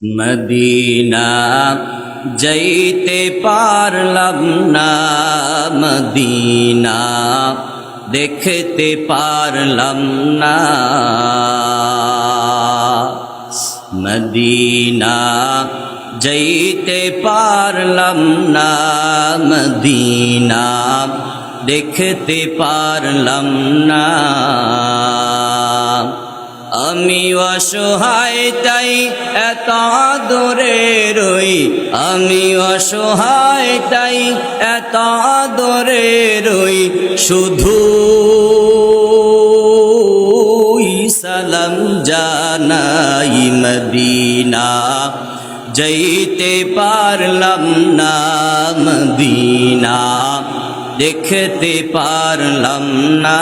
Medina যাইতে পারলাম না, মদিনা দেখতে পারলাম না। মদিনা যাইতে পারলাম না, মদিনা দেখতে পারলাম না। আমি অসহায় তাই এত দূরে রই, আমি অসহায় তাই এত দূরে রই, শুধু সালাম জানাই। মদিনা যাইতে পারলাম না, মদিনা দেখতে পারলাম না।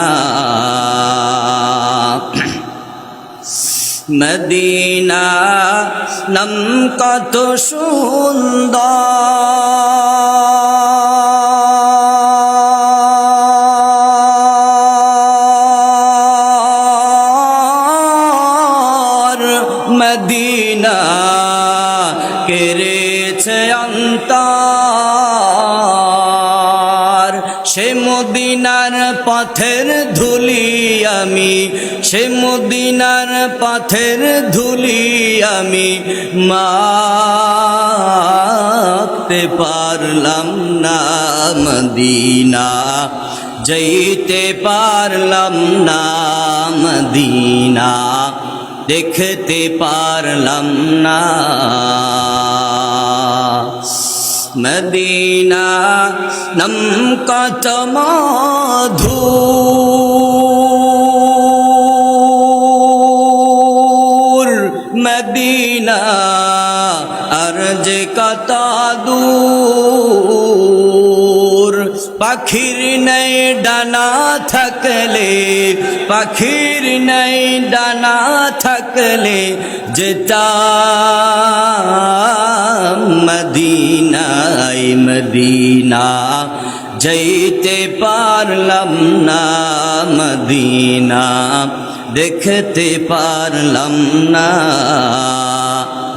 মদিনা নাম কত সুন্দর, মদিনা কেড়েছে অন্তর। সে মদিনার পথের ধুলি আমি, সে মদিনার পথের ধুলি আমি মাখতে পারলাম না। মদিনা যাইতে পারলাম না, মদিনা দেখতে পারলাম না। মদিনা নাম কত মধুর, মদিনা আর যে কত দূর। পাখির নেই ডানা থাকলে, পাখির নেই ডানা থাকলে যেতাম মদিনায়। মদিনা যাইতে পারলাম না, মদিনা দেখতে পারলাম না।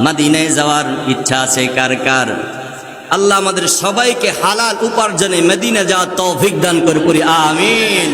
মদিনায় যাওয়ার ইচ্ছা আছে কার কার? আল্লাহ আমাদের সবাইকে হালাল উপার্জনে মদিনা যাওয়ার তৌফিক দান করে পড়ি আমিন।